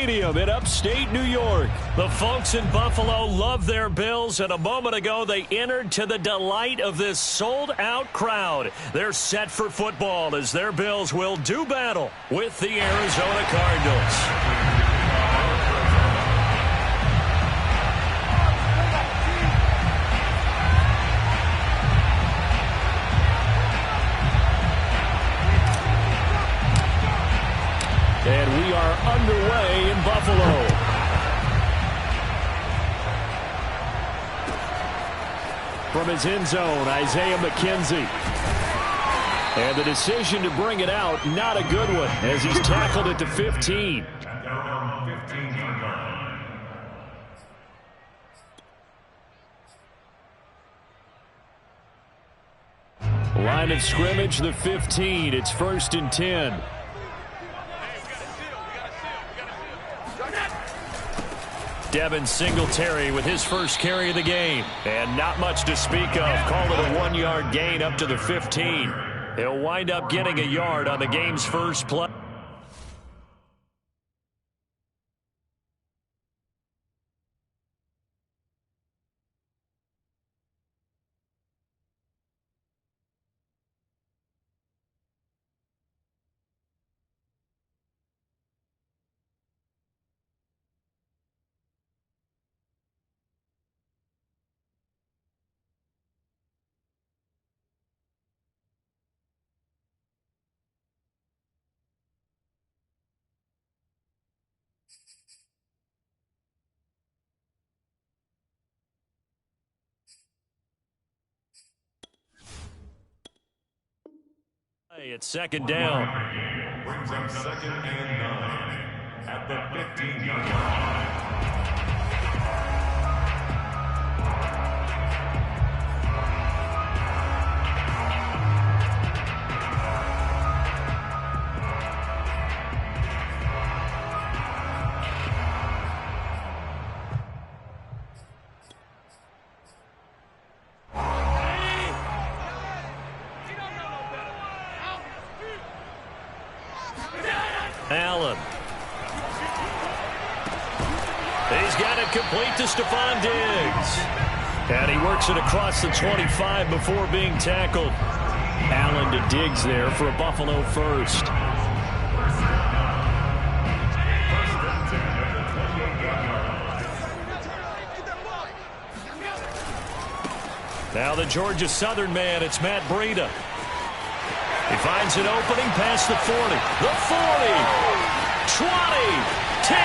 Stadium in upstate New York. The folks in Buffalo love their Bills, and a moment ago they entered to the delight of this sold-out crowd. They're set for football as their Bills will do battle with the Arizona Cardinals. And we are underway in Buffalo. From his end zone, Isaiah McKenzie. And the decision to bring it out, not a good one, as he's tackled at the 15. Line of scrimmage, the 15. It's 1st and 10. Devin Singletary with his first carry of the game. And not much to speak of. Call it a 1-yard gain up to the 15. He'll wind up getting a yard on the game's first play. It's 2nd down. Brings up 2nd and 9 at the 15-yard line. Allen. He's got it complete to Stephon Diggs. And he works it across the 25 before being tackled. Allen to Diggs there for a Buffalo first. Now the Georgia Southern man, it's Matt Breida. He finds an opening past the 40, the 40, 20, 10,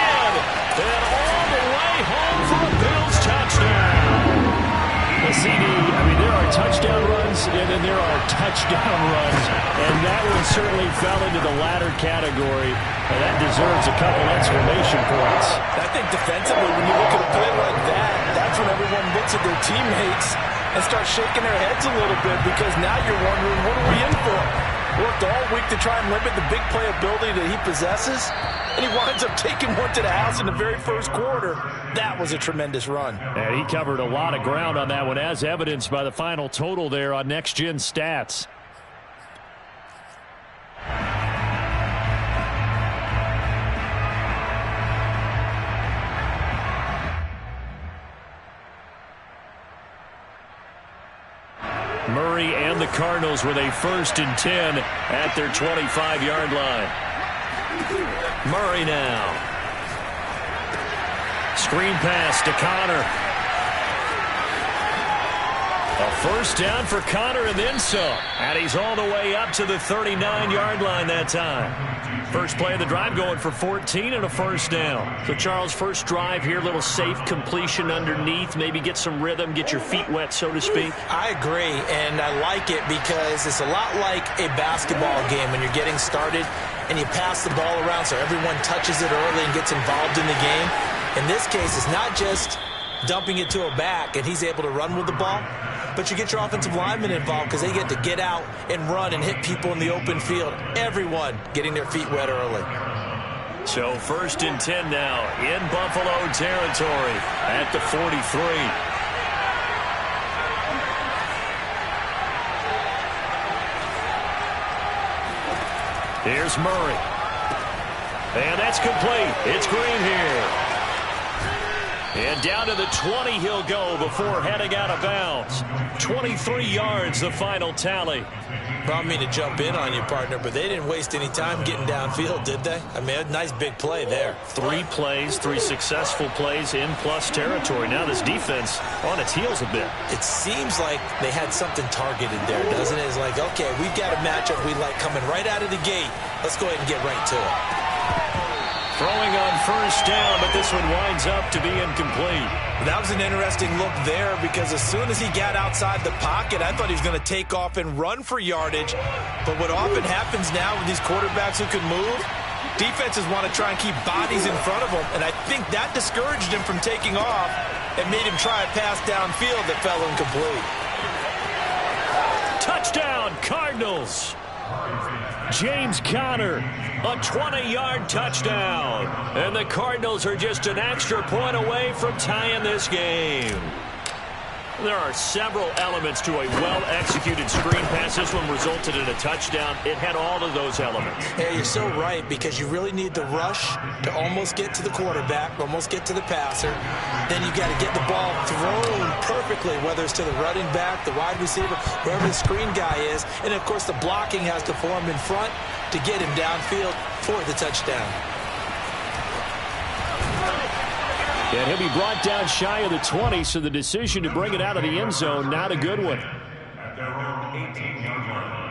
and all the way home for a Bills touchdown. The CD, there are touchdown runs, and then there are touchdown runs, and that one certainly fell into the latter category, and that deserves a couple exclamation points. I think defensively, when you look at a play like that, that's when everyone looks at their teammates and starts shaking their heads a little bit, because now you're wondering, what are we in for? Worked all week to try and limit the big play ability that he possesses, and he winds up taking one to the house in the very first quarter. That was a tremendous run. And he covered a lot of ground on that one, as evidenced by the final total there on Next Gen Stats. Murray and the Cardinals with a 1st and 10 at their 25-yard line. Murray now. Screen pass to Connor. A 1st down for Connor and then some. And he's all the way up to the 39-yard line that time. First play of the drive going for 14 and a 1st down. So, Charles, first drive here, little safe completion underneath. Maybe get some rhythm, get your feet wet, so to speak. I agree, and I like it because it's a lot like a basketball game when you're getting started and you pass the ball around so everyone touches it early and gets involved in the game. In this case, it's not just dumping it to a back and he's able to run with the ball, but you get your offensive linemen involved because they get to get out and run and hit people in the open field. Everyone getting their feet wet early. So 1st and 10 now in Buffalo territory at the 43. Here's Murray. And that's complete. It's Green here. And down to the 20 he'll go before heading out of bounds. 23 yards, the final tally. I don't mean to jump in on you, partner, but they didn't waste any time getting downfield, did they? I mean, a nice big play there. 3 plays, 3 successful plays in plus territory. Now this defense on its heels a bit. It seems like they had something targeted there, doesn't it? It's like, okay, we've got a matchup we like coming right out of the gate. Let's go ahead and get right to it. Throwing on first down, but this one winds up to be incomplete. That was an interesting look there because as soon as he got outside the pocket, I thought he was going to take off and run for yardage. But what often happens now with these quarterbacks who can move, defenses want to try and keep bodies in front of them, and I think that discouraged him from taking off and made him try a pass downfield that fell incomplete. Touchdown, Cardinals! James Conner, a 20-yard touchdown. And the Cardinals are just an extra point away from tying this game. There are several elements to a well-executed screen pass. This one resulted in a touchdown. It had all of those elements. Yeah, you're so right, because you really need the rush to almost get to the quarterback, almost get to the passer. Then you got to get the ball thrown perfectly, whether it's to the running back, the wide receiver, wherever the screen guy is. And, of course, the blocking has to form in front to get him downfield for the touchdown. And he'll be brought down shy of the 20, so the decision to bring it out of the end zone, not a good one. At their own 18-yard line.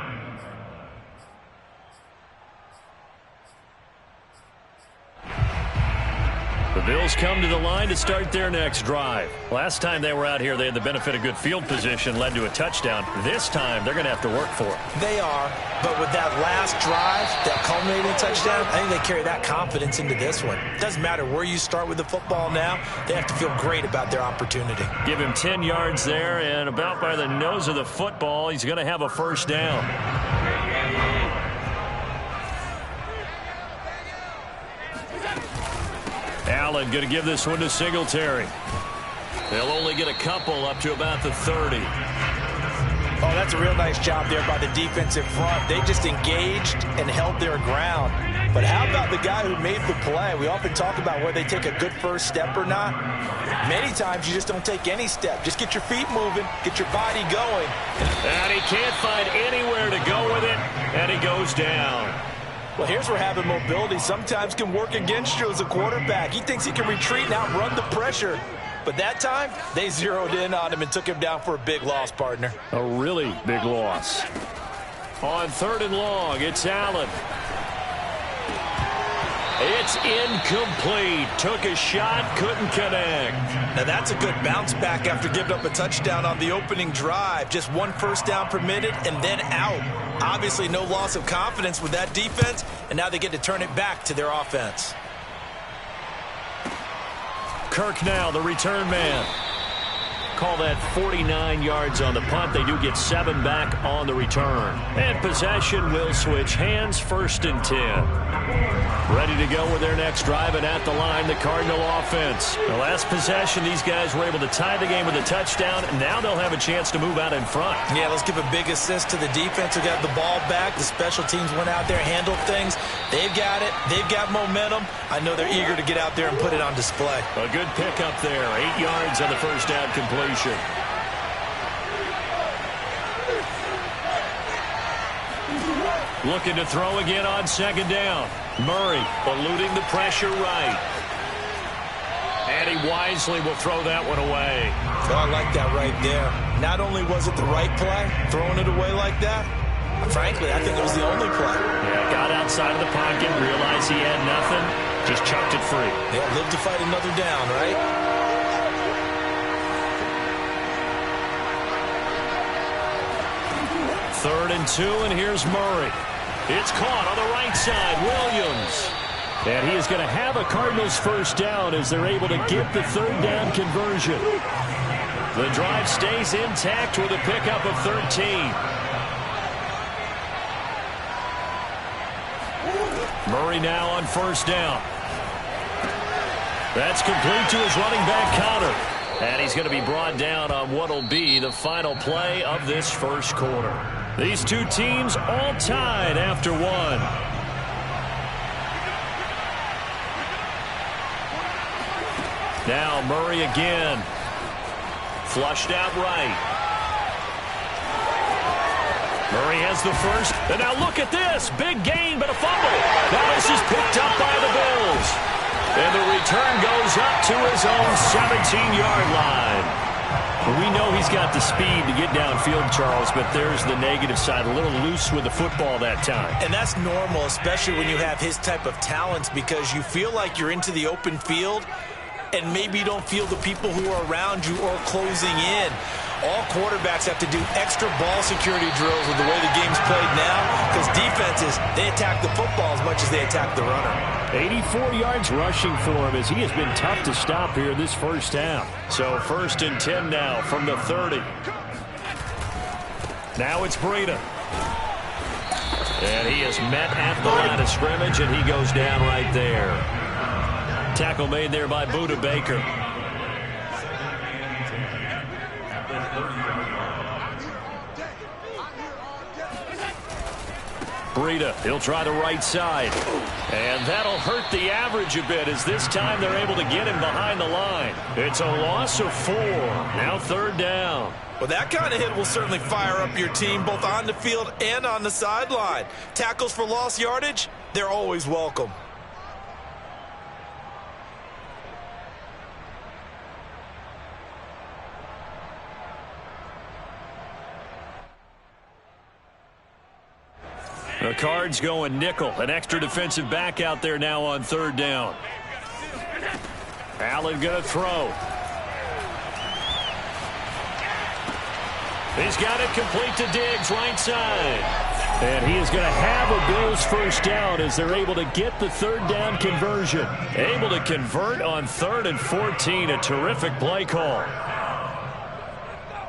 The Bills come to the line to start their next drive. Last time they were out here, they had the benefit of good field position, led to a touchdown. This time, they're going to have to work for it. They are, but with that last drive, that culminating touchdown, I think they carry that confidence into this one. It doesn't matter where you start with the football now, they have to feel great about their opportunity. Give him 10 yards there, and about by the nose of the football, he's going to have a first down. Allen going to give this one to Singletary. They'll only get a couple up to about the 30. Oh, that's a real nice job there by the defensive front. They just engaged and held their ground. But how about the guy who made the play? We often talk about whether they take a good first step or not. Many times you just don't take any step. Just get your feet moving, get your body going. And he can't find anywhere to go with it, and he goes down. Well, here's where having mobility sometimes can work against you as a quarterback. He thinks he can retreat and outrun the pressure. But that time, they zeroed in on him and took him down for a big loss, partner. A really big loss. On 3rd and long, it's Allen. It's incomplete. Took a shot, couldn't connect. Now that's a good bounce back after giving up a touchdown on the opening drive. Just 1 first down permitted and then out. Obviously no loss of confidence with that defense, and now they get to turn it back to their offense. Kirk now, the return man. Call that 49 yards on the punt. They do get 7 back on the return. And possession will switch hands, 1st and 10. Ready to go with their next drive, and at the line, the Cardinal offense. The last possession, these guys were able to tie the game with a touchdown. Now they'll have a chance to move out in front. Yeah, let's give a big assist to the defense who got the ball back. The special teams went out there, handled things. They've got it. They've got momentum. I know they're eager to get out there and put it on display. A good pickup there. 8 yards on the first down completion. Looking to throw again on 2nd down. Murray eluding the pressure right. And he wisely will throw that one away. Oh, I like that right there. Not only was it the right play, throwing it away like that, frankly, I think it was the only play. Yeah, got outside of the pocket, realized he had nothing, just chucked it free. Yeah, live to fight another down, right? Third and 2, and here's Murray. It's caught on the right side. Williams. And he is going to have a Cardinals first down as they're able to get the 3rd down conversion. The drive stays intact with a pickup of 13. Murray now on 1st down. That's complete to his running back, Conner. And he's going to be brought down on what will be the final play of this first quarter. These two teams all tied after 1. Now Murray again. Flushed out right. Murray has the first. And now look at this. Big gain, but a fumble. Now this is picked up by the Bills. And the return goes up to his own 17-yard line. We know he's got the speed to get downfield, Charles, but there's the negative side. A little loose with the football that time. And that's normal, especially when you have his type of talents, because you feel like you're into the open field and maybe you don't feel the people who are around you or closing in. All quarterbacks have to do extra ball security drills with the way the game's played now, because defenses, they attack the football as much as they attack the runner. 84 yards rushing for him as he has been tough to stop here this first half. So 1st and 10 now from the 30. Now it's Breida. And he is met at the line of scrimmage, and he goes down right there. Tackle made there by Buda Baker. Breida, he'll try the right side. And that'll hurt the average a bit as this time they're able to get him behind the line. It's a loss of 4. Now 3rd down. Well, that kind of hit will certainly fire up your team both on the field and on the sideline. Tackles for lost yardage, they're always welcome. The Cards going nickel. An extra defensive back out there now on 3rd down. Allen going to throw. He's got it complete to Diggs, right side. And he is going to have a Bills first down as they're able to get the 3rd down conversion. Able to convert on 3rd and 14. A terrific play call.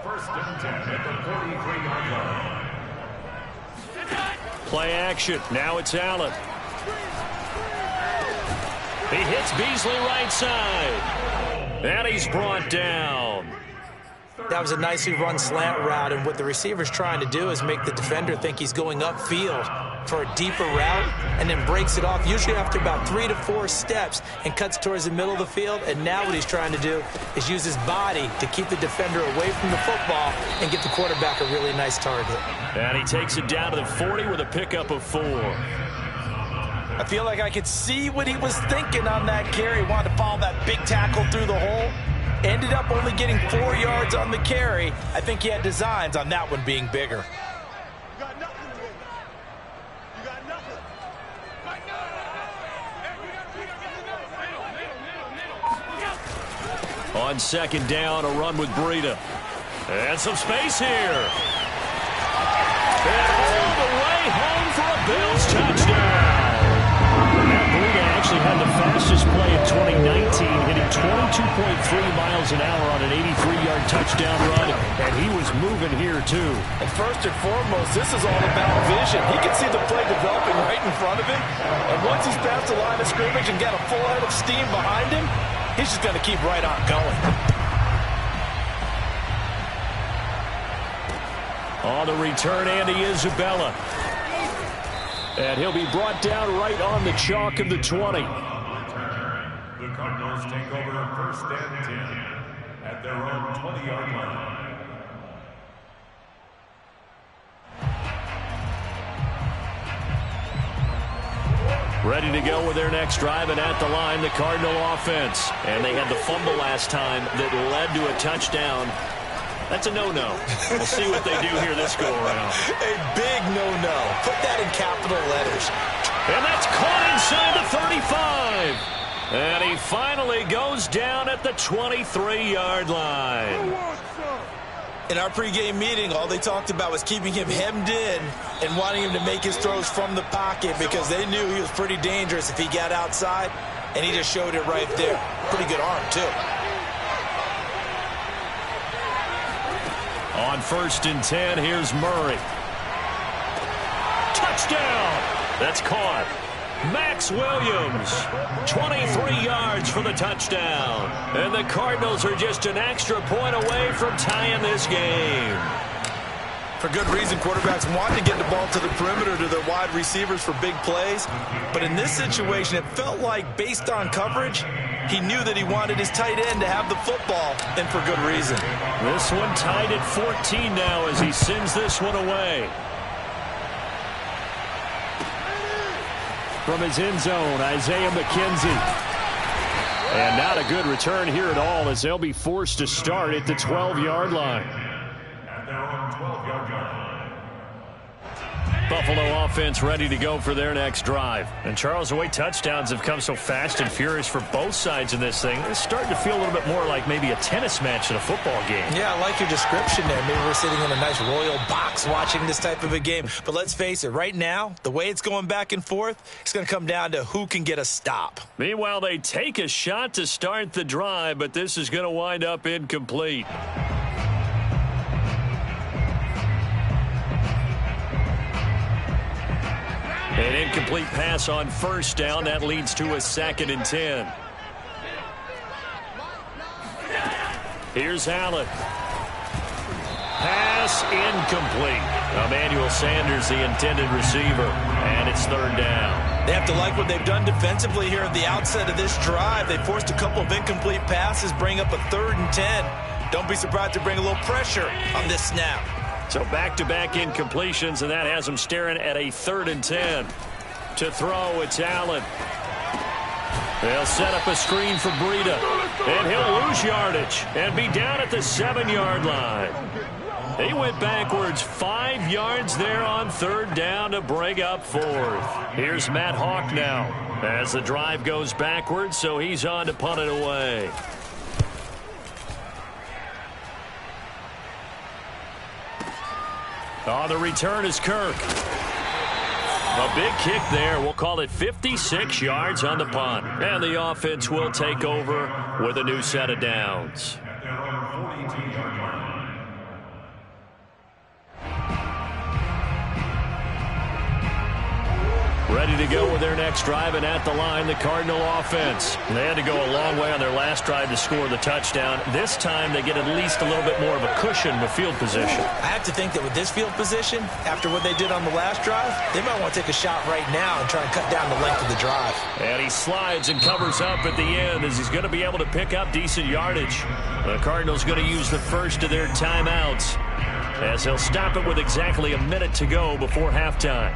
1st and 10 at the 43-yard line. Play action. Now it's Allen. He hits Beasley right side. And he's brought down. That was a nicely run slant route, and what the receiver's trying to do is make the defender think he's going upfield for a deeper route, and then breaks it off, usually after about 3 to 4 steps, and cuts towards the middle of the field. And now what he's trying to do is use his body to keep the defender away from the football and get the quarterback a really nice target. And he takes it down to the 40 with a pickup of 4. I feel like I could see what he was thinking on that carry. He wanted to follow that big tackle through the hole. Ended up only getting 4 yards on the carry. I think he had designs on that one being bigger. On 2nd down, a run with Breida. And some space here. And all the way home for a Bills touchdown. Matt Breida actually had the fastest play in 2019, hitting 22.3 miles an hour on an 83-yard touchdown run, and he was moving here too. And first and foremost, this is all about vision. He can see the play developing right in front of him, and once he's past the line of scrimmage and got a full head of steam behind him, he's just going to keep right on going. On the return, Andy Isabella. And he'll be brought down right on the chalk of the 20. The Cardinals take over 1st and 10 at their own 20-yard line. Ready to go with their next drive, and at the line, the Cardinal offense. And they had the fumble last time that led to a touchdown. That's a no-no. We'll see what they do here this go-around. A big no-no. Put that in capital letters. And that's caught inside the 35. And he finally goes down at the 23-yard line. In our pregame meeting, all they talked about was keeping him hemmed in and wanting him to make his throws from the pocket because they knew he was pretty dangerous if he got outside, and he just showed it right there. Pretty good arm, too. On 1st and 10, here's Murray. Touchdown! That's caught. Max Williams, 23 yards for the touchdown. And the Cardinals are just an extra point away from tying this game. For good reason, quarterbacks want to get the ball to the perimeter to their wide receivers for big plays. But in this situation, it felt like, based on coverage, He knew that he wanted his tight end to have the football, and for good reason. This one tied at 14 now as he sends this one away. From his end zone, Isaiah McKenzie. And not a good return here at all as they'll be forced to start at the 12-yard line. At their own 12-yard line. Buffalo offense ready to go for their next drive. And Charles, the way touchdowns have come so fast and furious for both sides in this thing, it's starting to feel a little bit more like maybe a tennis match than a football game. Yeah, I like your description there. Maybe we're sitting in a nice royal box watching this type of a game. But let's face it, right now, the way it's going back and forth, it's going to come down to who can get a stop. Meanwhile, they take a shot to start the drive, but this is going to wind up incomplete. An incomplete pass on first down. That leads to a 2nd and 10. Here's Allen. Pass incomplete. Emmanuel Sanders, the intended receiver. And it's 3rd down. They have to like what they've done defensively here at the outset of this drive. They forced a couple of incomplete passes, bring up a 3rd and 10. Don't be surprised to bring a little pressure on this snap. So back-to-back incompletions, and that has them staring at a 3rd and 10. To throw, it's Allen. They'll set up a screen for Breida, and he'll lose yardage and be down at the 7-yard line. He went backwards 5 yards there on 3rd down to bring up 4th. Here's Matt Hawk now as the drive goes backwards, so he's on to punt it away. On the return is Kirk. A big kick there. We'll call it 56 yards on the punt. And the offense will take over with a new set of downs. At their own 42-yard line. Ready to go with their next drive, and at the line, the Cardinal offense. They had to go a long way on their last drive to score the touchdown. This time, they get at least a little bit more of a cushion with field position. I have to think that with this field position, after what they did on the last drive, they might want to take a shot right now and try and cut down the length of the drive. And he slides and covers up at the end as he's going to be able to pick up decent yardage. The Cardinals going to use the first of their timeouts as they'll stop it with exactly a minute to go before halftime.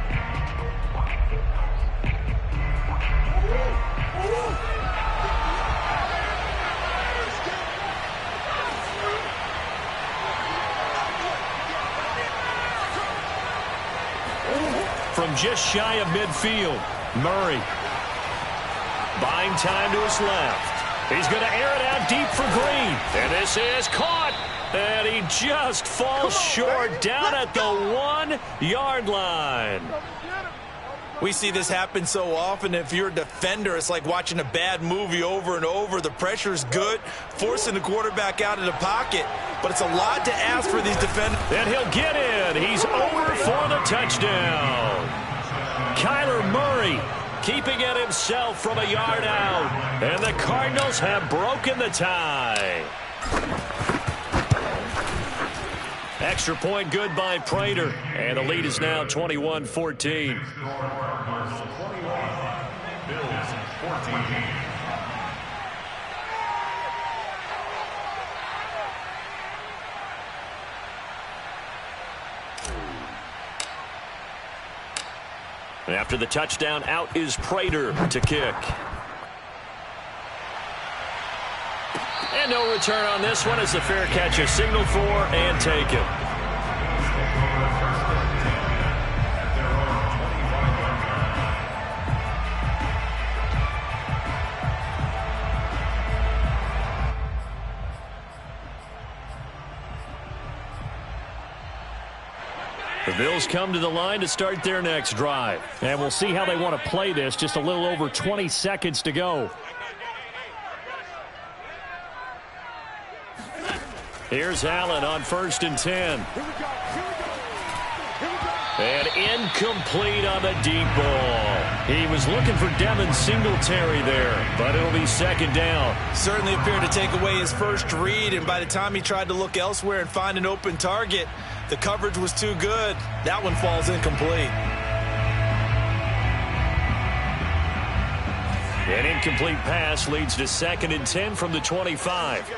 From just shy of midfield, Murray. Buying time to his left. He's going to air it out deep for Green. And this is caught. And he just falls short down at the 1-yard line. We see this happen so often. If you're a defender, it's like watching a bad movie over and over. The pressure's good, forcing the quarterback out of the pocket. But it's a lot to ask for these defenders. And he'll get in. He's over for the touchdown. Kyler Murray keeping it himself from a yard out. And the Cardinals have broken the tie. Extra point good by Prater. And the lead is now 21-14. After the touchdown, out is Prater to kick. And no return on this one as the fair catch is signaled for and taken. The Bills come to the line to start their next drive. And we'll see how they want to play this. Just a little over 20 seconds to go. Here's Allen on 1st and 10. And incomplete on the deep ball. He was looking for Devin Singletary there, but it'll be 2nd down. Certainly appeared to take away his first read, and by the time he tried to look elsewhere and find an open target, the coverage was too good. That one falls incomplete. An incomplete pass leads to 2nd and 10 from the 25.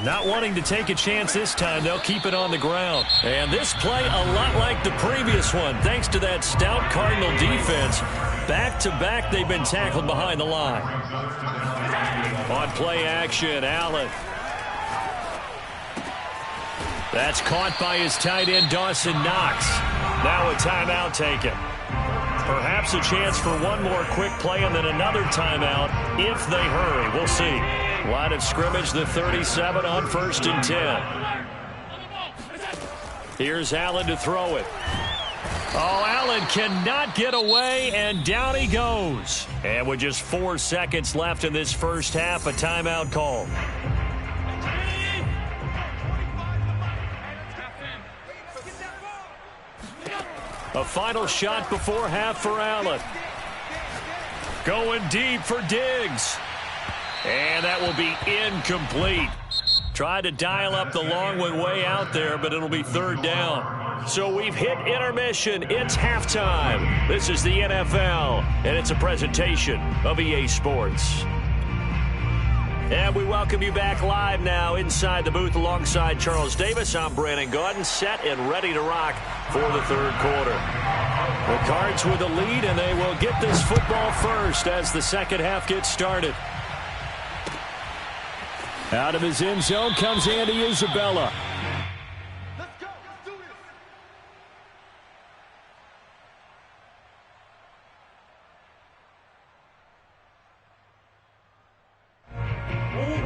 Not wanting to take a chance this time, they'll keep it on the ground. And this play a lot like the previous one, thanks to that stout Cardinal defense. Back-to-back, they've been tackled behind the line. On play action, Allen. That's caught by his tight end, Dawson Knox. Now a timeout taken. Perhaps a chance for one more quick play and then another timeout if they hurry. We'll see. Line of scrimmage, the 37 on 1st and 10. Here's Allen to throw it. Oh, Allen cannot get away, and down he goes. And with just 4 seconds left in this first half, a timeout call. A final shot before half for Allen. Going deep for Diggs. And that will be incomplete. Tried to dial up the long one way out there, but it'll be 3rd down. So we've hit intermission. It's halftime. This is the NFL, and it's a presentation of EA Sports. And we welcome you back live now inside the booth alongside Charles Davis. I'm Brandon Gaudin, set and ready to rock for the 3rd quarter. The Cards with the lead, and they will get this football first as the second half gets started. Out of his end zone comes Andy Isabella. Let's go. Let's do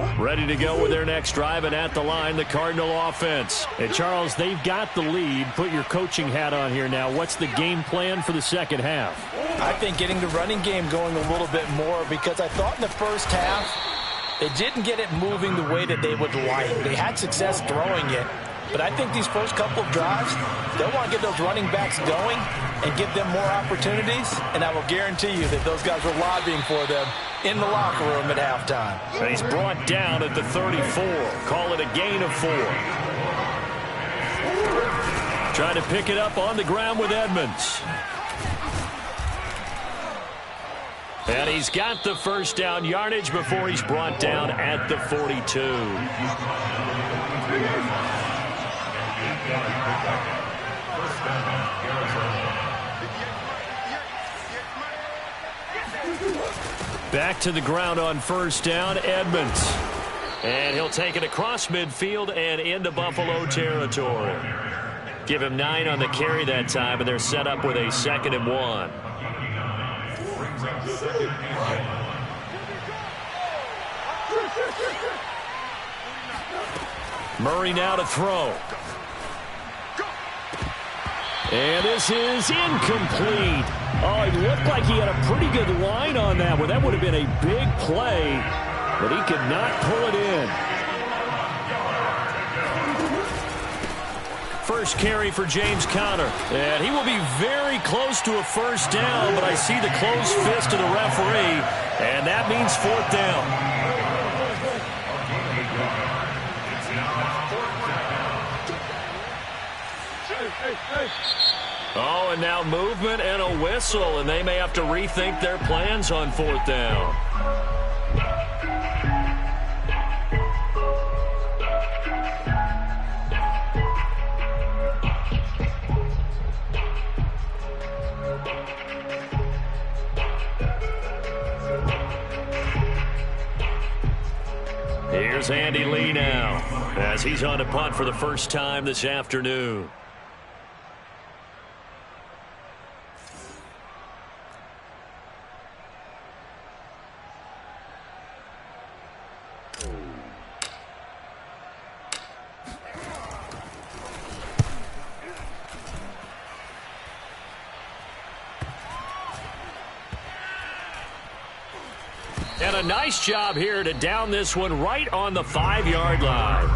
this. Ready to go with their next drive, and at the line, the Cardinal offense. And Charles, they've got the lead. Put your coaching hat on here now. What's the game plan for the second half? I think getting the running game going a little bit more, because I thought in the first half they didn't get it moving the way that they would like. They had success throwing it, but I think these first couple of drives, they'll want to get those running backs going and give them more opportunities, and I will guarantee you that those guys were lobbying for them in the locker room at halftime. And he's brought down at the 34. Call it a gain of 4. Trying to pick it up on the ground with Edmonds. And he's got the first down yardage before he's brought down at the 42. Back to the ground on first down, Edmonds. And he'll take it across midfield and into Buffalo territory. Give him 9 on the carry that time, and they're set up with a 2nd and 1. Murray now to throw. And this is incomplete. Oh, it looked like he had a pretty good line on that one. That would have been a big play, but he could not pull it in. First carry for James Conner. And he will be very close to a first down, but I see the closed fist of the referee, and that means 4th down. Oh, and now movement and a whistle, and they may have to rethink their plans on 4th down. Here's Andy Lee now, as he's on to punt for the first time this afternoon. And a nice job here to down this one right on the 5-yard line.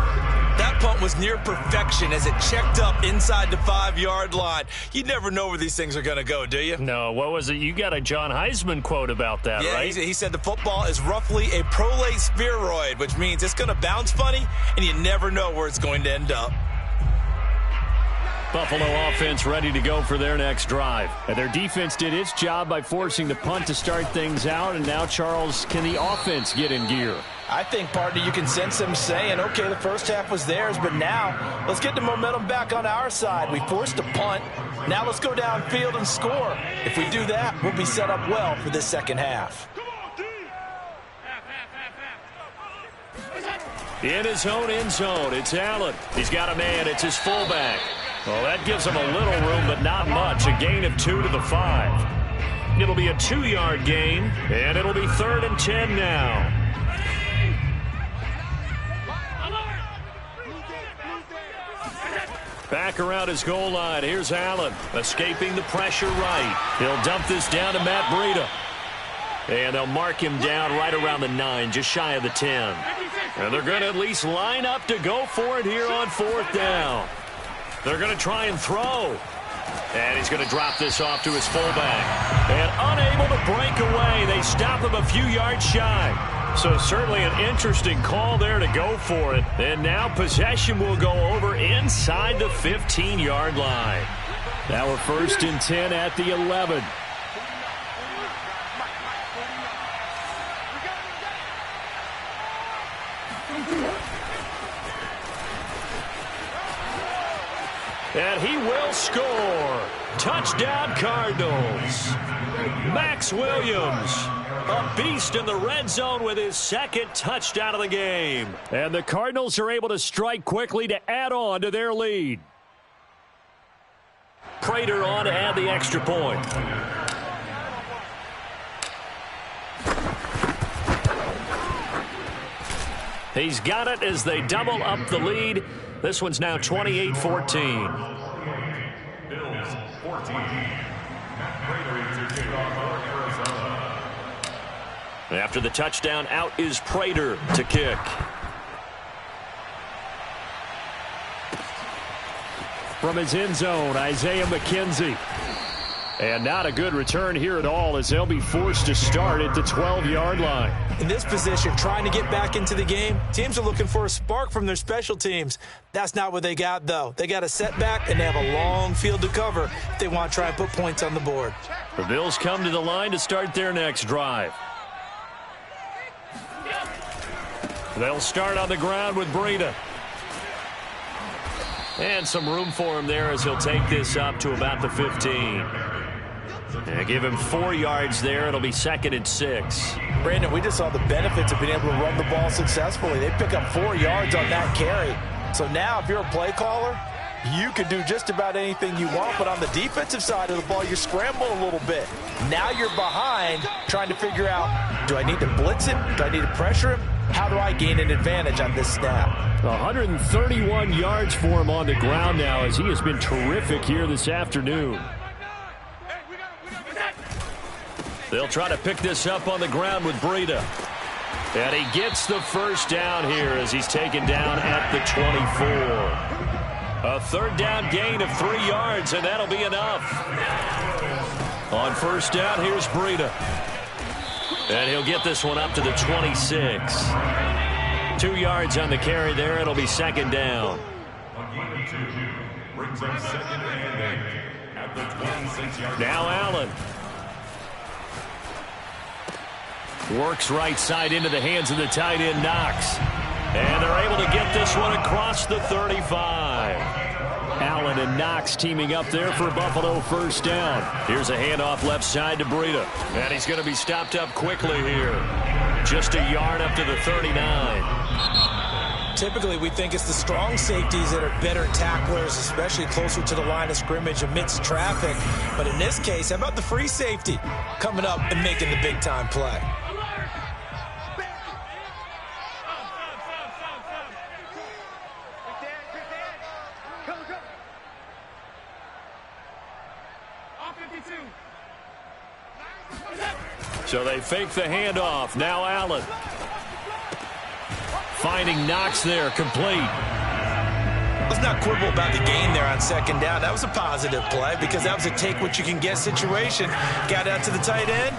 That punt was near perfection as it checked up inside the 5-yard line. You never know where these things are going to go, do you? No, what was it? You got a John Heisman quote about that, right? Yeah, he said the football is roughly a prolate spheroid, which means it's going to bounce funny, and you never know where it's going to end up. Buffalo offense ready to go for their next drive. And their defense did its job by forcing the punt to start things out. And now, Charles, can the offense get in gear? I think, partner, you can sense them saying, okay, the first half was theirs, but now let's get the momentum back on our side. We forced a punt. Now let's go downfield and score. If we do that, we'll be set up well for this second half. In his own end zone, it's Allen. He's got a man. It's his fullback. Well, that gives him a little room, but not much. A gain of 2 to the 5. It'll be a 2-yard gain, and it'll be 3rd and 10 now. Back around his goal line. Here's Allen, escaping the pressure right. He'll dump this down to Matt Breida. And they'll mark him down right around the 9, just shy of the 10. And they're going to at least line up to go for it here on 4th down. They're going to try and throw. And he's going to drop this off to his fullback. And unable to break away. They stop him a few yards shy. So certainly an interesting call there to go for it. And now possession will go over inside the 15-yard line. Now we're 1st and 10 at the 11. And he will score. Touchdown, Cardinals. Max Williams, a beast in the red zone with his 2nd touchdown of the game. And the Cardinals are able to strike quickly to add on to their lead. Prater on to add the extra point. He's got it as they double up the lead. This one's now 28-14. Bills 14. Prater to kick off Arizona. After the touchdown, out is Prater to kick. From his end zone, Isaiah McKenzie. And not a good return here at all as they'll be forced to start at the 12-yard line. In this position, trying to get back into the game, teams are looking for a spark from their special teams. That's not what they got, though. They got a setback, and they have a long field to cover if they want to try and put points on the board. The Bills come to the line to start their next drive. They'll start on the ground with Breida. And some room for him there as he'll take this up to about the 15. And give him 4 yards there. It'll be 2nd and 6. Brandon, we just saw the benefits of being able to run the ball successfully. They pick up 4 yards on that carry. So now if you're a play caller, you can do just about anything you want. But on the defensive side of the ball, you scramble a little bit. Now you're behind trying to figure out, do I need to blitz him? Do I need to pressure him? How do I gain an advantage on this snap? 131 yards for him on the ground now as he has been terrific here this afternoon. They'll try to pick this up on the ground with Breida. And he gets the first down here as he's taken down at the 24. A 3rd down gain of 3 yards, and that'll be enough. On 1st down, here's Breida. And he'll get this one up to the 26. 2 yards on the carry there. It'll be 2nd down. Brings up 2nd and 8 at the 26-yard line. Now Allen. Works right side into the hands of the tight end, Knox. And they're able to get this one across the 35. Allen and Knox teaming up there for Buffalo 1st down. Here's a handoff left side to Breida. And he's going to be stopped up quickly here. Just a yard up to the 39. Typically, we think it's the strong safeties that are better tacklers, especially closer to the line of scrimmage amidst traffic. But in this case, how about the free safety coming up and making the big-time play? So they fake the handoff. Now Allen. Finding Knox there, complete. Let's not quibble about the gain there on 2nd down. That was a positive play because that was a take-what-you-can-get situation. Got out to the tight end.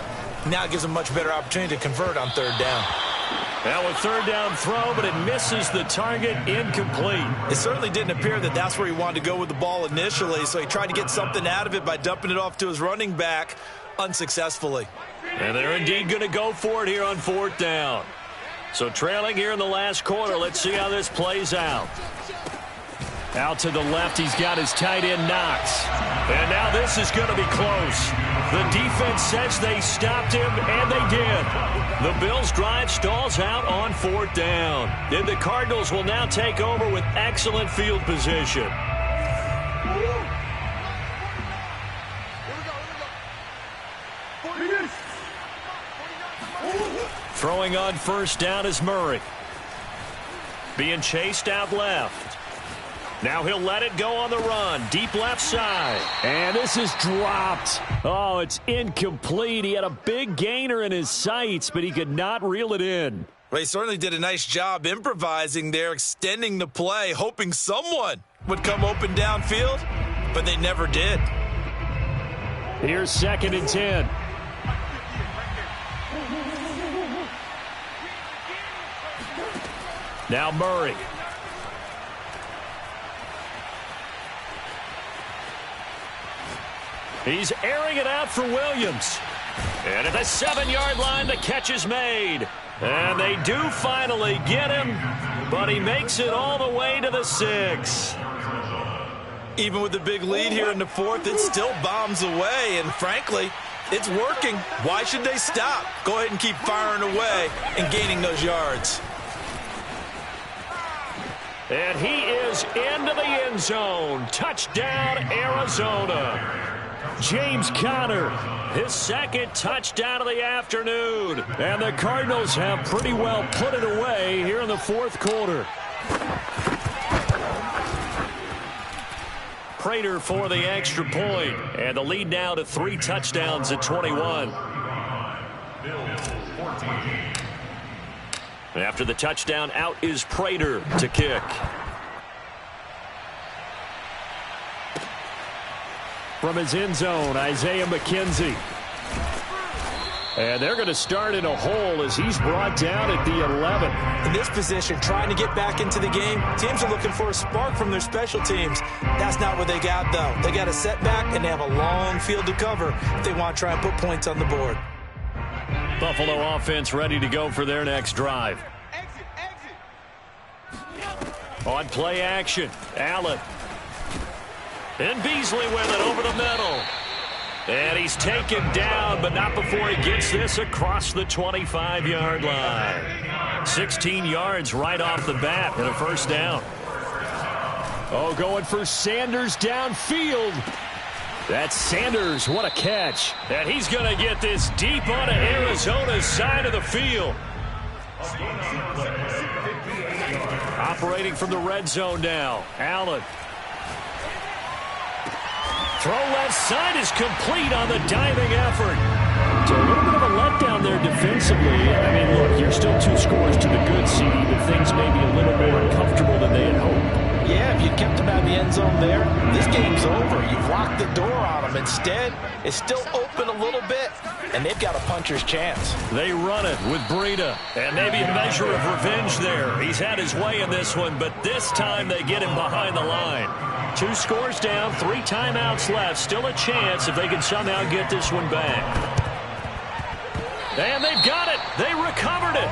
Now it gives them much better opportunity to convert on 3rd down. Now a third down throw, but it misses the target, incomplete. It certainly didn't appear that that's where he wanted to go with the ball initially, so he tried to get something out of it by dumping it off to his running back unsuccessfully. And they're indeed going to go for it here on fourth down. So trailing here in the last quarter, let's see how this plays out. Out to the left, he's got his tight end Knox. And now this is going to be close. The defense says they stopped him, and they did. The Bills' drive stalls out on fourth down. And the Cardinals will now take over with excellent field position. Throwing on first down is Murray. Being chased out left. Now he'll let it go on the run. Deep left side. And this is dropped. Oh, it's incomplete. He had a big gainer in his sights, but he could not reel it in. Well, he certainly did a nice job improvising there, extending the play, hoping someone would come open downfield, but they never did. Here's 2nd and 10. Now Murray. He's airing it out for Williams. And at the 7-yard line, the catch is made. And they do finally get him, but he makes it all the way to the 6. Even with the big lead here in the fourth, it still bombs away, and frankly, it's working. Why should they stop? Go ahead and keep firing away and gaining those yards. And he is into the end zone. Touchdown, Arizona. James Conner, his 2nd touchdown of the afternoon. And the Cardinals have pretty well put it away here in the fourth quarter. Prater for the extra point. And the lead now to 3 touchdowns at 21. After the touchdown, out is Prater to kick. From his end zone, Isaiah McKenzie. And they're going to start in a hole as he's brought down at the 11. In this position, trying to get back into the game, teams are looking for a spark from their special teams. That's not what they got, though. They got a setback, and they have a long field to cover if they want to try and put points on the board. Buffalo offense ready to go for their next drive. On play action, Allen. And Beasley with it over the middle. And he's taken down, but not before he gets this across the 25-yard line. 16 yards right off the bat and a first down. Oh, going for Sanders downfield. That's Sanders. What a catch. And he's going to get this deep onto Arizona's side of the field. Operating from the red zone now. Allen. Throw left side is complete on the diving effort. So a little bit of a letdown there defensively. I mean, look, you're still 2 scores to the good, CD, but things may be a little more uncomfortable than they had hoped. Yeah, if you kept him out of the end zone there, this game's over. You've locked the door on him. Instead, it's still open a little bit, and they've got a puncher's chance. They run it with Breida, and maybe a measure of revenge there. He's had his way in this one, but this time they get him behind the line. 2 scores down, 3 timeouts left. Still a chance if they can somehow get this one back. And they've got it. They recovered it.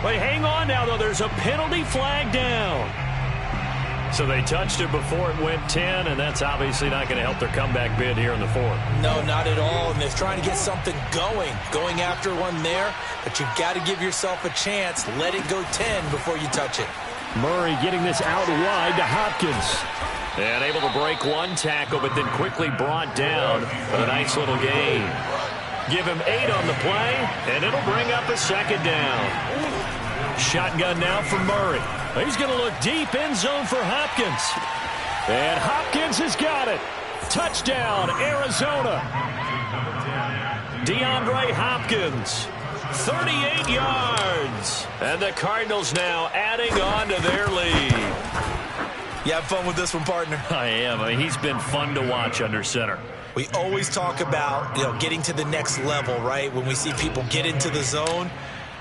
Wait, hang on now, though. There's a penalty flag down. So they touched it before it went 10, and that's obviously not going to help their comeback bid here in the fourth. No, not at all. And they're trying to get something going after one there. But you've got to give yourself a chance. Let it go 10 before you touch it. Murray getting this out wide to Hopkins. And able to break 1 tackle, but then quickly brought down with a nice little gain. Give him 8 on the play, and it'll bring up a 2nd down. Shotgun now for Murray. He's going to look deep, end zone for Hopkins. And Hopkins has got it. Touchdown, Arizona. DeAndre Hopkins, 38 yards. And the Cardinals now adding on to their lead. You have fun with this one, partner? I am. I mean, he's been fun to watch under center. We always talk about, getting to the next level, right? When we see people get into the zone.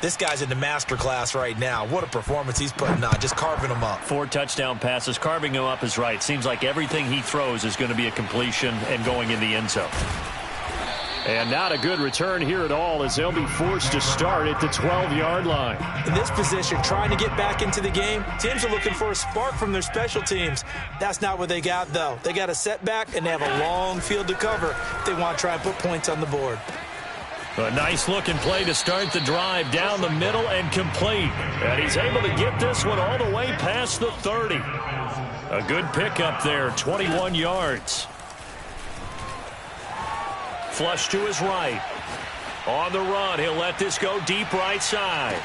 This guy's in the master class right now. What a performance he's putting on, just carving them up. 4 touchdown passes. Carving him up is right. Seems like everything he throws is going to be a completion and going in the end zone. And not a good return here at all as they'll be forced to start at the 12-yard line. In this position, trying to get back into the game, teams are looking for a spark from their special teams. That's not what they got, though. They got a setback, and they have a long field to cover if they want to try and put points on the board. A nice-looking play to start the drive down the middle and complete. And he's able to get this one all the way past the 30. A good pickup there, 21 yards. Flush to his right. On the run, he'll let this go deep right side.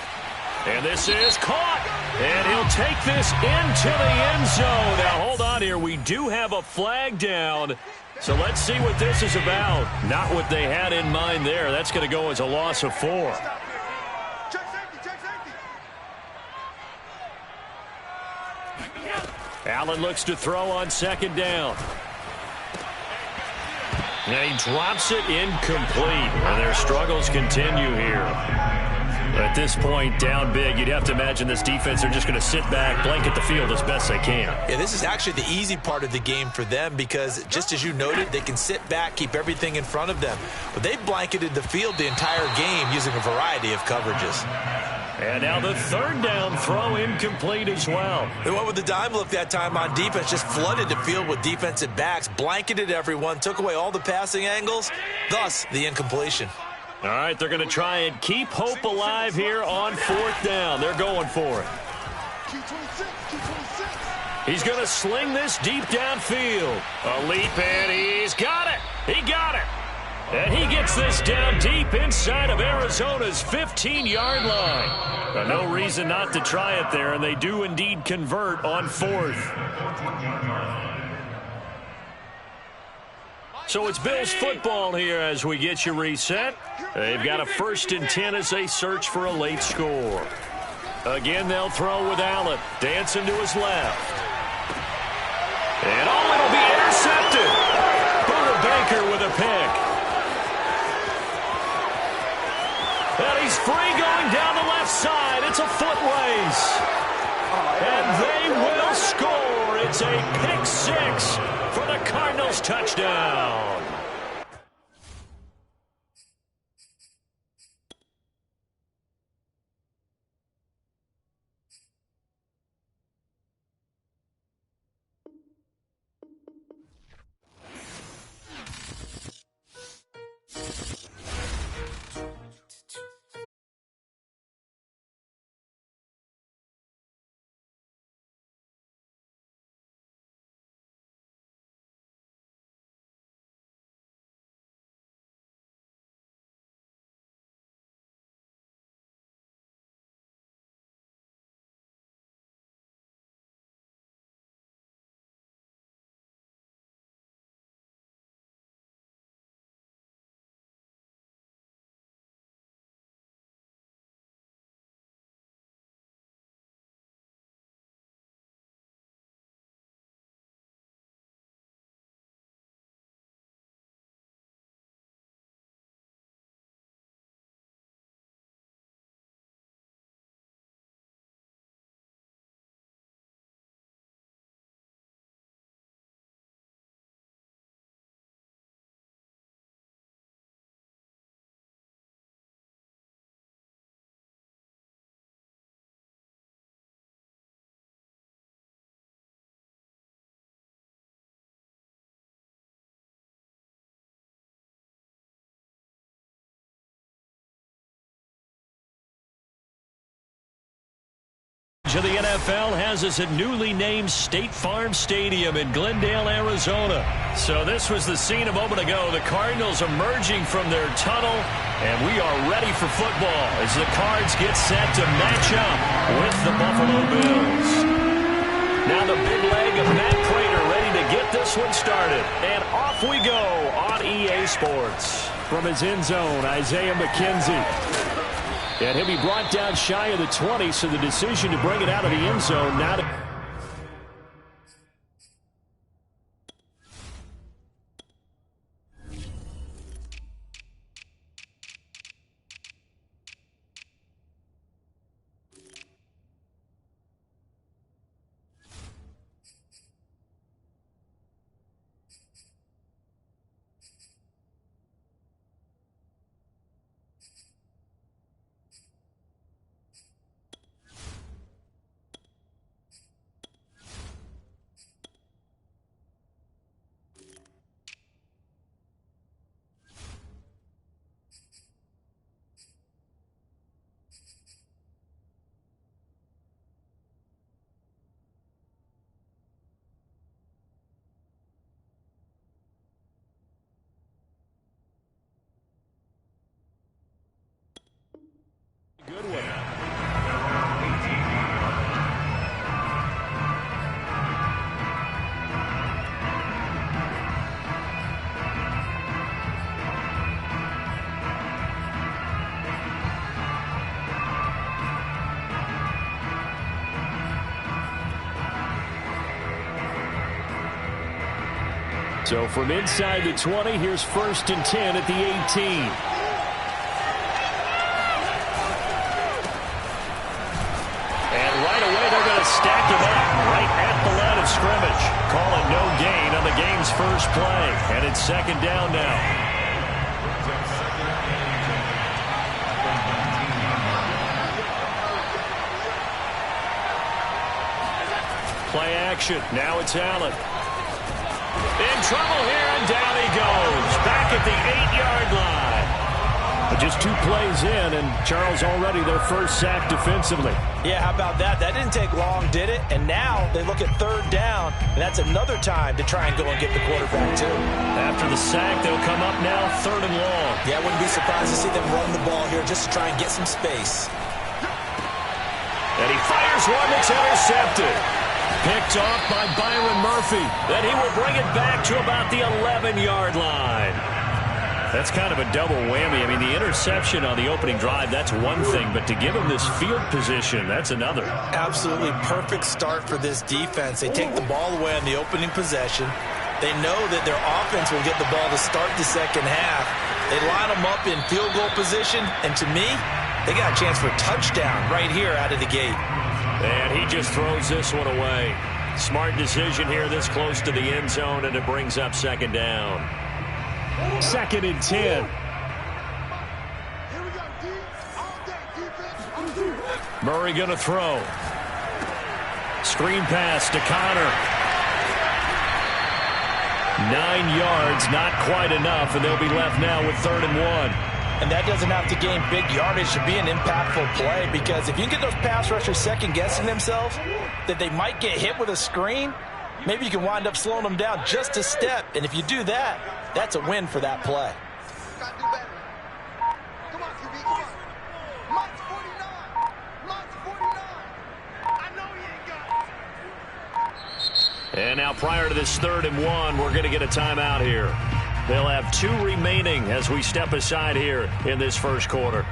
And this is caught. And he'll take this into the end zone. Now, hold on here. We do have a flag down. So let's see what this is about. Not what they had in mind there. That's going to go as a loss of 4. Allen looks to throw on second down. And he drops it incomplete. And their struggles continue here. At this point, down big, you'd have to imagine this defense are just going to sit back, blanket the field as best they can. Yeah, this is actually the easy part of the game for them because, just as you noted, they can sit back, keep everything in front of them. But they blanketed the field the entire game using a variety of coverages. And now the third down throw incomplete as well. They went with the dime look that time on defense, just flooded the field with defensive backs, blanketed everyone, took away all the passing angles, thus the incompletion. All right, they're going to try and keep hope alive here on 4th down. They're going for it. He's going to sling this deep downfield. A leap, and he's got it. He got it. And he gets this down deep inside of Arizona's 15-yard line. No reason not to try it there, and they do indeed convert on 4th. So it's Bills football here as we get you reset. They've got a 1st and 10 as they search for a late score. Again, they'll throw with Allen. Dancing to his left. And it'll be intercepted. Buda Baker with a pick. And he's free going down the left side. It's a foot race. And they will score. It's a pick 6 for the Cardinals touchdown. Of the NFL has us at newly named State Farm Stadium in Glendale, Arizona. So this was the scene a moment ago. The Cardinals emerging from their tunnel, and we are ready for football as the Cards get set to match up with the Buffalo Bills. Now the big leg of Matt Prater ready to get this one started. And off we go on EA Sports. From his end zone, Isaiah McKenzie. And he'll be brought down shy of the 20, so the decision to bring it out of the end zone now to... So from inside the 20, here's 1st and 10 at the 18. And right away, they're going to stack him up right at the line of scrimmage. Call it no gain on the game's first play. And it's 2nd down now. Play action. Now it's Allen. In trouble here, and down he goes. Back at the 8-yard line. But just 2 plays in, and Charles already their first sack defensively. Yeah, how about that? That didn't take long, did it? And now they look at 3rd down, and that's another time to try and go and get the quarterback, too. After the sack, they'll come up now 3rd and long. Yeah, I wouldn't be surprised to see them run the ball here just to try and get some space. And he fires one that's intercepted. Picked off by Byron Murphy. Then he will bring it back to about the 11-yard line. That's kind of a double whammy. I mean, the interception on the opening drive, that's one thing. But to give him this field position, that's another. Absolutely perfect start for this defense. They take the ball away on the opening possession. They know that their offense will get the ball to start the second half. They line them up in field goal position. And to me, they got a chance for a touchdown right here out of the gate. And he just throws this one away. Smart decision here this close to the end zone, and it brings up 2nd down. 2nd and 10. Murray going to throw. Screen pass to Connor. 9 yards, not quite enough, and they'll be left now with 3rd and 1. And that doesn't have to gain big yardage to be an impactful play, because if you can get those pass rushers second-guessing themselves that they might get hit with a screen, maybe you can wind up slowing them down just a step. And if you do that, that's a win for that play. And now prior to this 3rd and 1, we're going to get a timeout here. They'll have 2 remaining as we step aside here in this first quarter.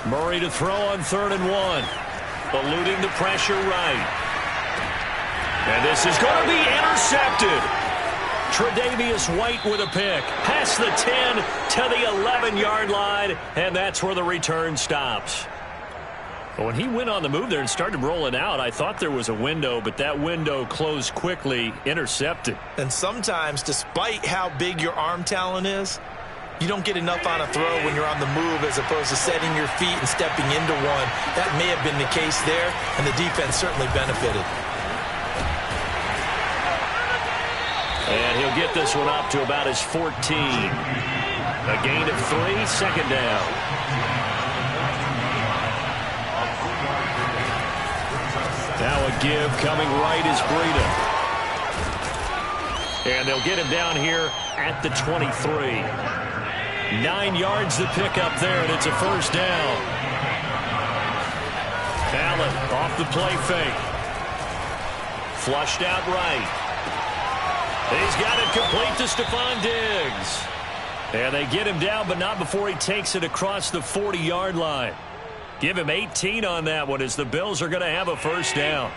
Murray to throw on 3rd and 1. Eluding the pressure right. And this is going to be intercepted. Tre'Davious White with a pick. Past the 10 to the 11-yard line, and that's where the return stops. But when he went on the move there and started rolling out, I thought there was a window, but that window closed quickly, intercepted. And sometimes, despite how big your arm talent is, you don't get enough on a throw when you're on the move as opposed to setting your feet and stepping into one. That may have been the case there, and the defense certainly benefited. And he'll get this one up to about his 14. A gain of 3, 2nd down. Now a give coming right is Breida. And they'll get him down here at the 23. 9 yards to pick up there, and it's a 1st down. Allen off the play fake. Flushed out right. He's got it complete to Stephon Diggs. And they get him down, but not before he takes it across the 40-yard line. Give him 18 on that one as the Bills are going to have a 1st down.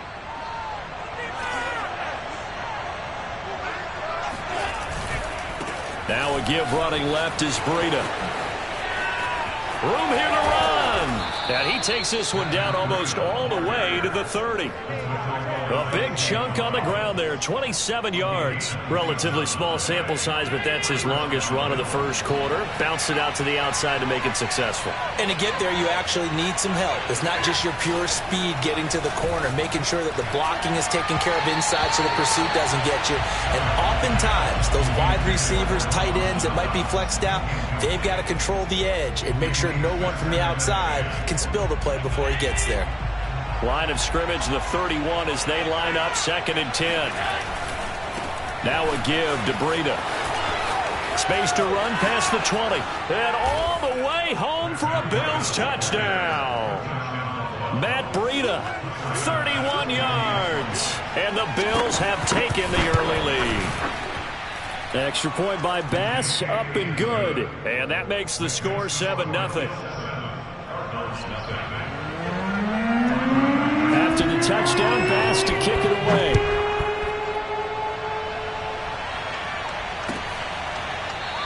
Now a give running left is Breida. Room here to run. And he takes this one down almost all the way to the 30. A big chunk on the ground there, 27 yards. Relatively small sample size, but that's his longest run of the first quarter. Bounced it out to the outside to make it successful. And to get there, you actually need some help. It's not just your pure speed getting to the corner, making sure that the blocking is taken care of inside so the pursuit doesn't get you. And oftentimes, those wide receivers, tight ends that might be flexed out, they've got to control the edge and make sure no one from the outside can spill the play before he gets there. Line of scrimmage, the 31 as they line up, 2nd and 10. Now a give to Breida. space to run past the 20. And all the way home for a Bills touchdown. Matt Breida, 31 yards. And the Bills have taken the early lead. Extra point by Bass, up and good. And that makes the score 7-0. After the touchdown, Bass to kick it away.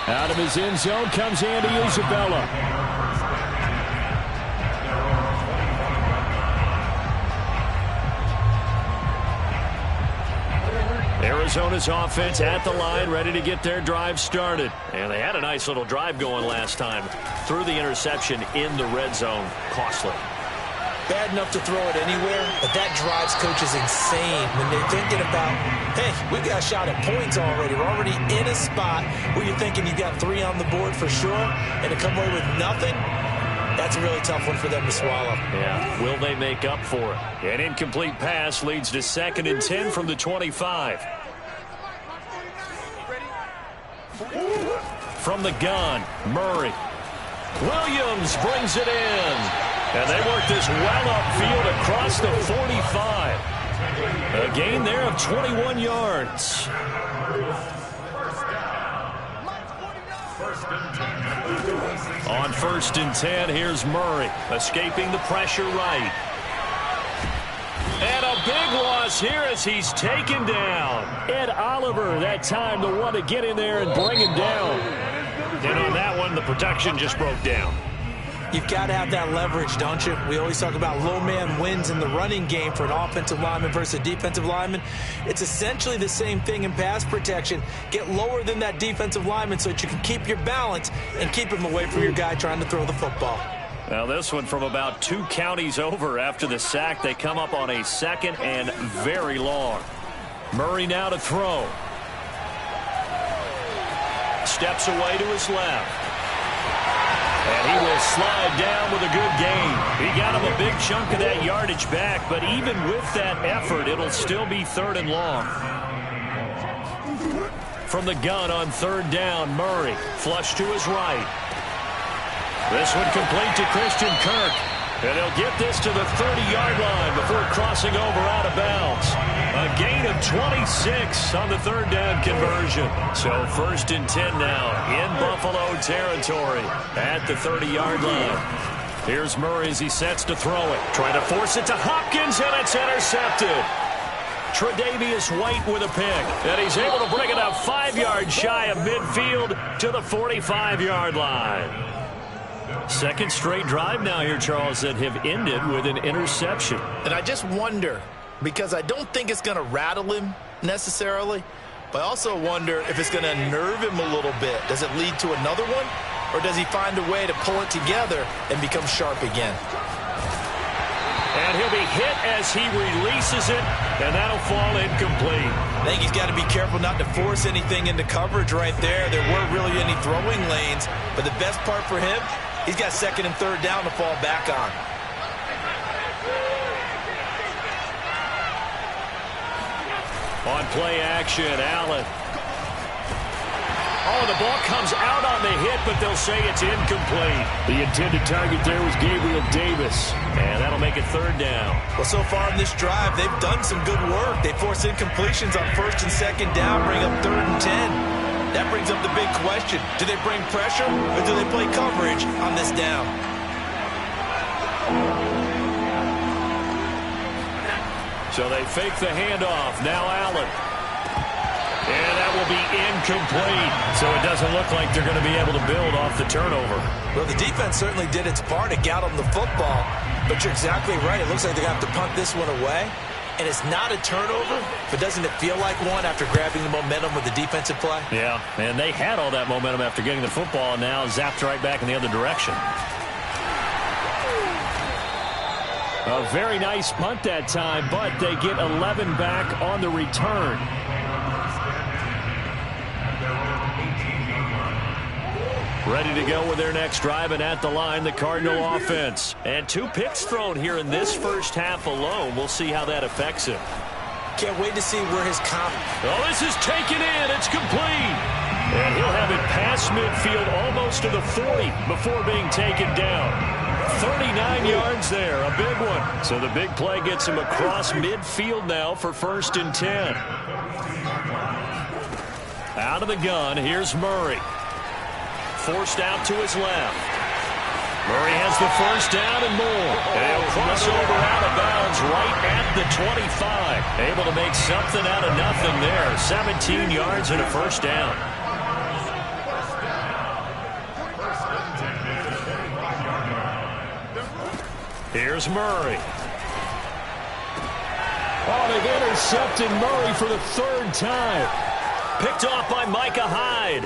Out of his end zone comes Andy Isabella. Arizona's offense at the line, ready to get their drive started. And they had a nice little drive going last time. Threw the interception in the red zone. Costly. Bad enough to throw it anywhere, but that drives coaches insane when they're thinking about, hey, we got a shot at points already. We're already in a spot where you're thinking you got 3 on the board for sure, and to come away with nothing, that's a really tough one for them to swallow. Yeah, will they make up for it? An incomplete pass leads to 2nd and 10 from the 25. From the gun, Murray. Williams brings it in. And they work this well upfield across the 45. A gain there of 21 yards. On 1st and 10, here's Murray, escaping the pressure right. And a big loss here as he's taken down. Ed Oliver, that time, the one to get in there and bring him down. And on that one, the protection just broke down. You've got to have that leverage, don't you? We always talk about low man wins in the running game for an offensive lineman versus a defensive lineman. It's essentially the same thing in pass protection. Get lower than that defensive lineman so that you can keep your balance and keep him away from your guy trying to throw the football. Now this one from about 2 counties over after the sack. They come up on a 2nd and very long. Murray now to throw. Steps away to his left. And he will slide down with a good gain. He got him a big chunk of that yardage back, but even with that effort, it'll still be 3rd and long. From the gun on 3rd down, Murray flush to his right. This one complete to Christian Kirk. And he'll get this to the 30-yard line before crossing over out of bounds. A gain of 26 on the 3rd down conversion. So 1st and 10 now in Buffalo territory at the 30-yard line. Here's Murray as he sets to throw it. Trying to force it to Hopkins, and it's intercepted. Tre'Davious White with a pick. And he's able to bring it up 5 yards shy of midfield to the 45-yard line. 2nd straight drive now here, Charles, that have ended with an interception. And I just wonder, because I don't think it's going to rattle him necessarily, but I also wonder if it's going to nerve him a little bit. Does it lead to another one? Or does he find a way to pull it together and become sharp again? And he'll be hit as he releases it, and that'll fall incomplete. I think he's got to be careful not to force anything into coverage right there. There weren't really any throwing lanes, but the best part for him, he's got 2nd and 3rd down to fall back on. On play action, Allen. Oh, the ball comes out on the hit, but they'll say it's incomplete. The intended target there was Gabriel Davis, and that'll make it 3rd down. Well, so far in this drive, they've done some good work. They force incompletions on 1st and 2nd down, bring up 3rd and 10. That brings up the big question. Do they bring pressure or do they play coverage on this down? So they fake the handoff. Now Allen. And that will be incomplete. So it doesn't look like they're going to be able to build off the turnover. Well, the defense certainly did its part to get them the football. But you're exactly right. It looks like they're going to have to punt this one away. And it's not a turnover, but doesn't it feel like one after grabbing the momentum with the defensive play? Yeah, and they had all that momentum after getting the football, and now zapped right back in the other direction. A very nice punt that time, but they get 11 back on the return. Ready to go with their next drive, and at the line, the Cardinal offense. And 2 picks thrown here in this first half alone. We'll see how that affects him. Can't wait to see where his Oh, this is taken in. It's complete. And he'll have it past midfield almost to the 40 before being taken down. 39 yards there, a big one. So the big play gets him across midfield now for 1st and 10. Out of the gun, here's Murray. Forced out to his left. Murray has the first down and more. And he'll cross over out of bounds right at the 25. Able to make something out of nothing there. 17 yards and a first down. Here's Murray. Oh, they've intercepted Murray for the 3rd time. Picked off by Micah Hyde.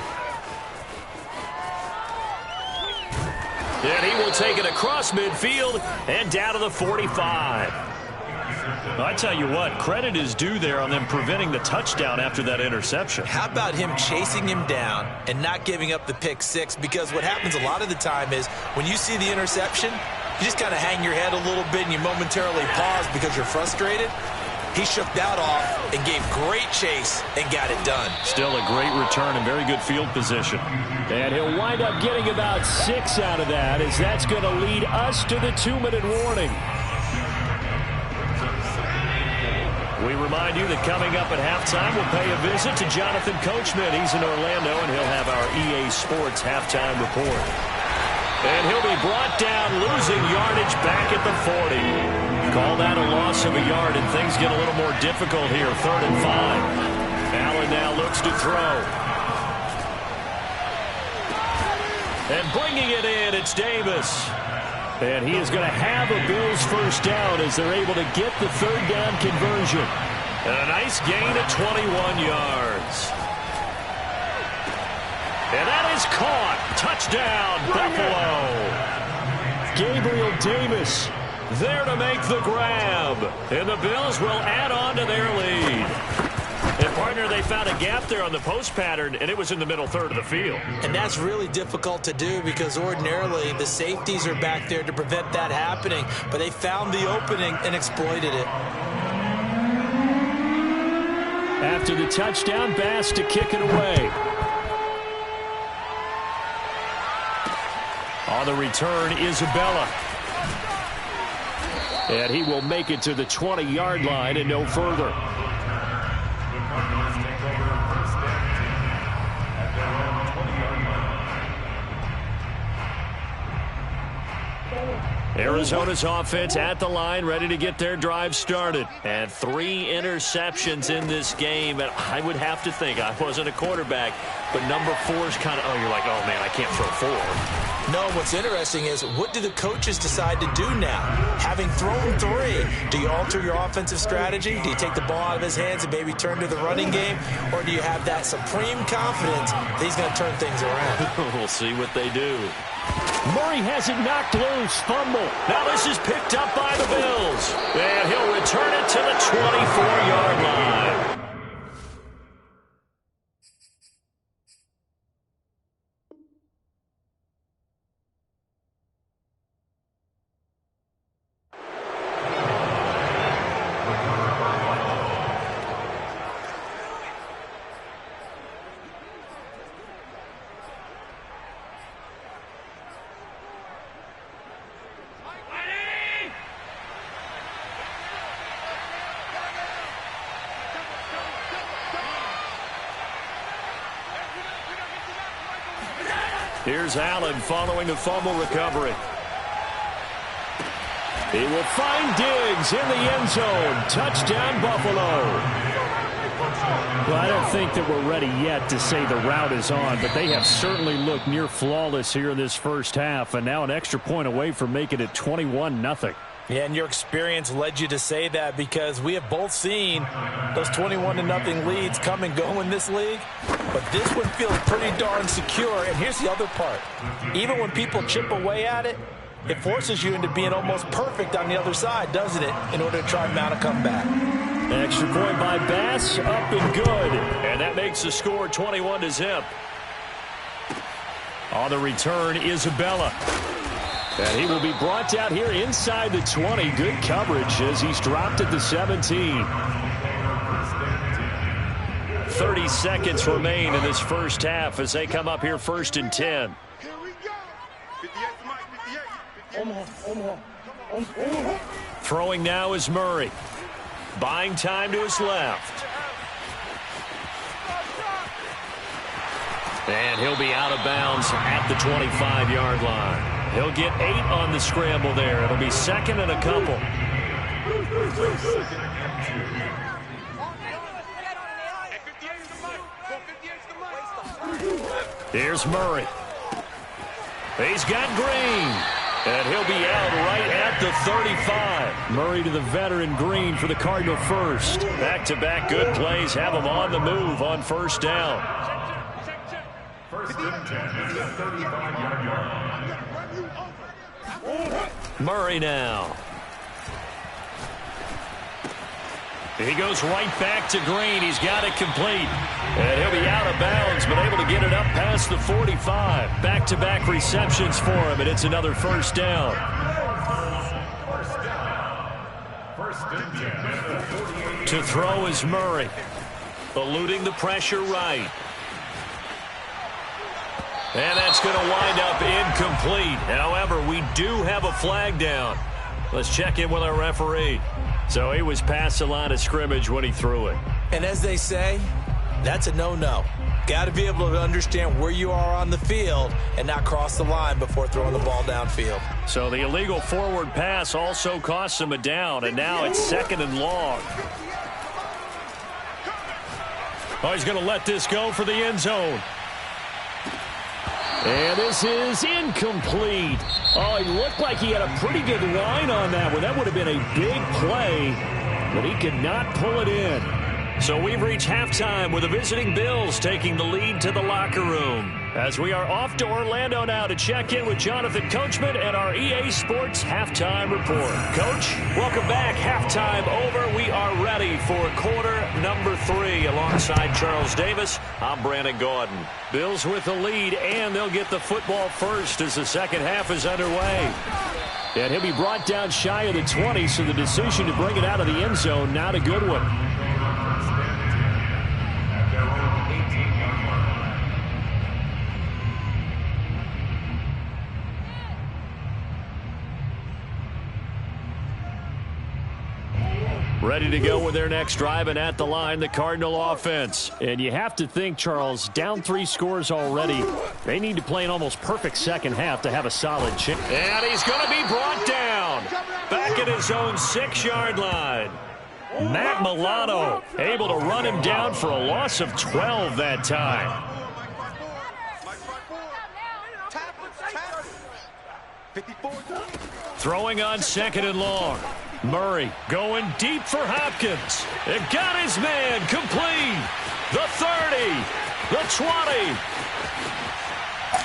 And he will take it across midfield and down to the 45. I tell you what, credit is due there on them preventing the touchdown after that interception. How about him chasing him down and not giving up the pick six? Because what happens a lot of the time is when you see the interception, you just kind of hang your head a little bit and you momentarily pause because you're frustrated. He shook that off and gave great chase and got it done. Still a great return and very good field position. And he'll wind up getting about 6 out of that, as that's going to lead us to the 2-minute warning. We remind you that coming up at halftime, we'll pay a visit to Jonathan Coachman. He's in Orlando, and he'll have our EA Sports halftime report. And he'll be brought down, losing yardage back at the 40. Call that a loss of a yard, and things get a little more difficult here. 3rd and 5. Allen now looks to throw. And bringing it in, it's Davis. And he is going to have a Bills first down as they're able to get the 3rd down conversion. And a nice gain of 21 yards. And that is caught. Touchdown, Buffalo. Gabriel Davis there to make the grab. And the Bills will add on to their lead. And, partner, they found a gap there on the post pattern, and it was in the middle 3rd of the field. And that's really difficult to do because ordinarily the safeties are back there to prevent that happening. But they found the opening and exploited it. After the touchdown, Bass to kick it away. On the return, Isabella. And he will make it to the 20-yard line and no further. Arizona's offense at the line, ready to get their drive started. And 3 interceptions in this game. And I would have to think, I wasn't a quarterback, but number 4 is kind of, oh, you're like, oh, man, I can't throw 4. No, what's interesting is what do the coaches decide to do now? Having thrown 3, do you alter your offensive strategy? Do you take the ball out of his hands and maybe turn to the running game? Or do you have that supreme confidence that he's going to turn things around? We'll see what they do. Murray has it knocked loose. Fumble. Now this is picked up by the Bills. And he'll return it to the 24-yard line. Here's Allen following the fumble recovery. He will find Diggs in the end zone. Touchdown, Buffalo. Well, I don't think that we're ready yet to say the route is on, but they have certainly looked near flawless here in this first half, and now an extra point away from making it 21-0. Yeah, and your experience led you to say that because we have both seen those 21-0 leads come and go in this league. But this one feels pretty darn secure. And here's the other part. Even when people chip away at it, it forces you into being almost perfect on the other side, doesn't it, in order to try and mount a comeback. Extra point by Bass, up and good. And that makes the score 21-0. On the return, Isabella. And he will be brought down here inside the 20. Good coverage as he's dropped at the 17. 30 seconds remain in this first half as they come up here 1st and 10. Throwing now is Murray. Buying time to his left. And he'll be out of bounds at the 25-yard line. He'll get 8 on the scramble there. It'll be 2nd and a couple. Here's Murray. He's got Green. And he'll be out right at the 35. Murray to the veteran Green for the Cardinal first. Back-to-back good plays have him on the move on 1st down. 1st and 10 at the 35-yard line. Murray now. He goes right back to Green. He's got it complete. And he'll be out of bounds, but able to get it up past the 45. Back-to-back receptions for him, and it's another 1st down. 1st and 10 at the 48. To throw is Murray. Eluding the pressure right. And that's going to wind up incomplete. However, we do have a flag down. Let's check in with our referee. So he was past the line of scrimmage when he threw it. And as they say, that's a no-no. Got to be able to understand where you are on the field and not cross the line before throwing the ball downfield. So the illegal forward pass also costs him a down, and now it's 2nd and long. Oh, he's going to let this go for the end zone. And this is incomplete. Oh, he looked like he had a pretty good line on that one. That would have been a big play, but he could not pull it in. So we've reached halftime with the visiting Bills taking the lead to the locker room. As we are off to Orlando now to check in with Jonathan Coachman and our EA Sports Halftime Report. Coach, welcome back. Halftime over. We are ready for quarter number 3 alongside Charles Davis. I'm Brandon Gaudin. Bills with the lead, and they'll get the football first as the second half is underway. And he'll be brought down shy of the 20, so the decision to bring it out of the end zone, not a good one. Ready to go with their next drive, and at the line, the Cardinal offense. And you have to think, Charles, down 3 scores already. They need to play an almost perfect second half to have a solid chance. And he's going to be brought down back at his own 6-yard line. Matt Milano able to run him down for a loss of 12 that time. Throwing on 2nd and long. Murray going deep for Hopkins. It got his man complete. The 30, the 20.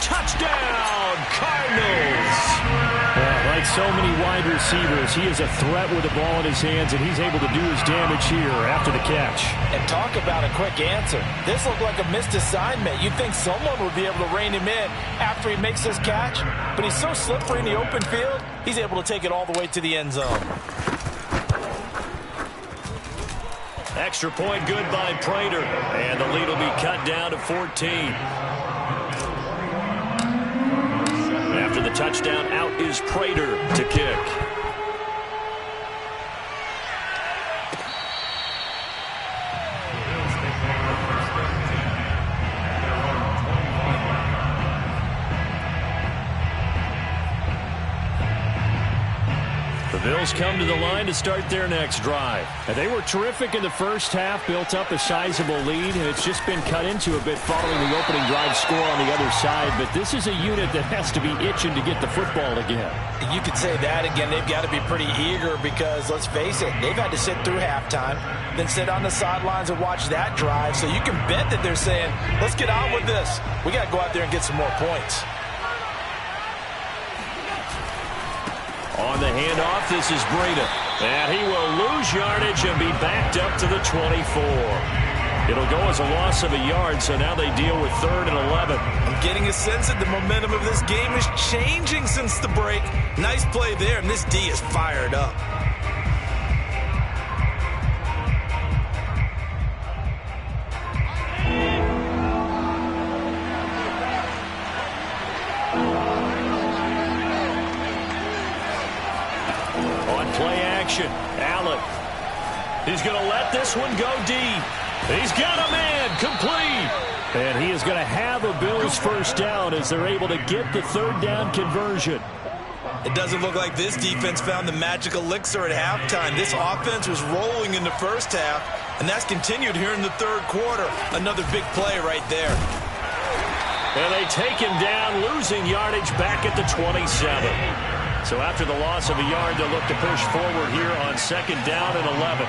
Touchdown, Cardinals. Like so many wide receivers, he is a threat with the ball in his hands, and he's able to do his damage here after the catch. And talk about a quick answer. This looked like a missed assignment. You'd think someone would be able to rein him in after he makes this catch, but he's so slippery in the open field, he's able to take it all the way to the end zone. Extra point good by Prater, and the lead will be cut down to 14. After the touchdown, out is Prater to kick. The Bills come to the line to start their next drive. And they were terrific in the first half, built up a sizable lead, and it's just been cut into a bit following the opening drive score on the other side. But this is a unit that has to be itching to get the football again. You could say that again. They've got to be pretty eager because, let's face it, they've had to sit through halftime, then sit on the sidelines and watch that drive. So you can bet that they're saying, let's get on with this. We got to go out there and get some more points. On the handoff, this is Breida. And he will lose yardage and be backed up to the 24. It'll go as a loss of a yard, so now they deal with 3rd and 11. I'm getting a sense that the momentum of this game is changing since the break. Nice play there, and this D is fired up. He's going to let this one go deep. He's got a man complete. And he is going to have a Bills first down as they're able to get the third down conversion. It doesn't look like this defense found the magic elixir at halftime. This offense was rolling in the first half, and that's continued here in the third quarter. Another big play right there. And they take him down, losing yardage back at the 27. So after the loss of a yard, they'll look to push forward here on second down and 11.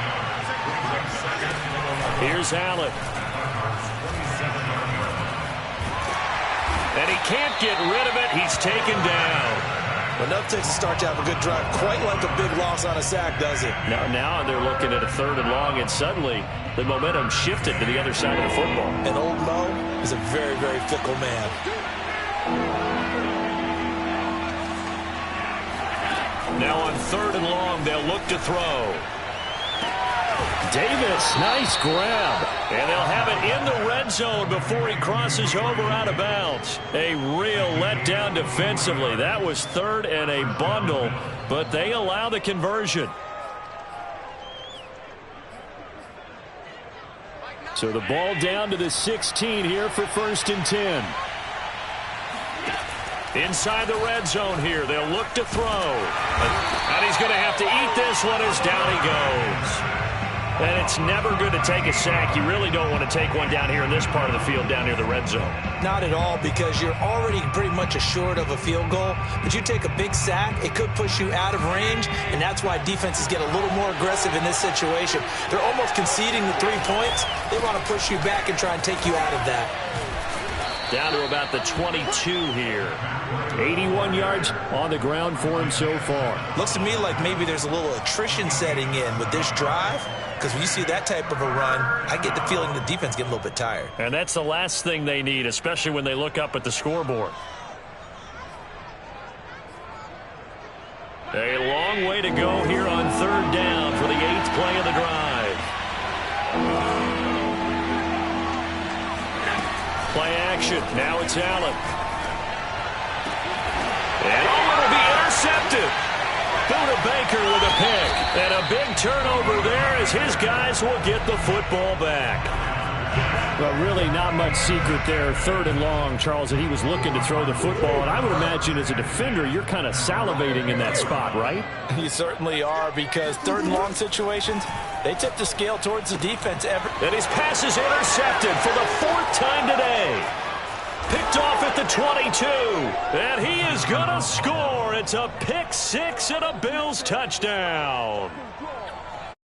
Here's Allen. And he can't get rid of it. He's taken down. Enough takes to start to have a good drive. Quite like a big loss on a sack, does it? Now they're looking at a third and long, and suddenly the momentum shifted to the other side of the football. And old Mo is a very, very fickle man. Now on third and long, they'll look to throw. Davis, nice grab. And they'll have it in the red zone before he crosses over out of bounds. A real letdown defensively. That was third and a bundle, but they allow the conversion. So the ball down to the 16 here for 1st and 10. Inside the red zone here, they'll look to throw. And he's going to have to eat this one as down he goes. And it's never good to take a sack. You really don't want to take one down here in this part of the field, down near the red zone. Not at all, because you're already pretty much assured of a field goal. But you take a big sack, it could push you out of range, and that's why defenses get a little more aggressive in this situation. They're almost conceding the 3 points. They want to push you back and try and take you out of that. Down to about the 22 here. 81 yards on the ground for him so far. Looks to me like maybe there's a little attrition setting in with this drive, because when you see that type of a run, I get the feeling the defense getting a little bit tired. And that's the last thing they need, especially when they look up at the scoreboard. A long way to go here on third down for the 8th play of the drive. Play action. Now it's Allen. And it'll be intercepted. Buda Baker with a pick. And a big turnover there as his guys will get the football back. Well, really not much secret there. Third and long, Charles, that he was looking to throw the football. And I would imagine as a defender, you're kind of salivating in that spot, right? You certainly are, because third and long situations, they tip the scale towards the defense. And his pass is intercepted for the 4th time today. Picked off at the 22. And he is going to score. It's a pick 6 and a Bills touchdown.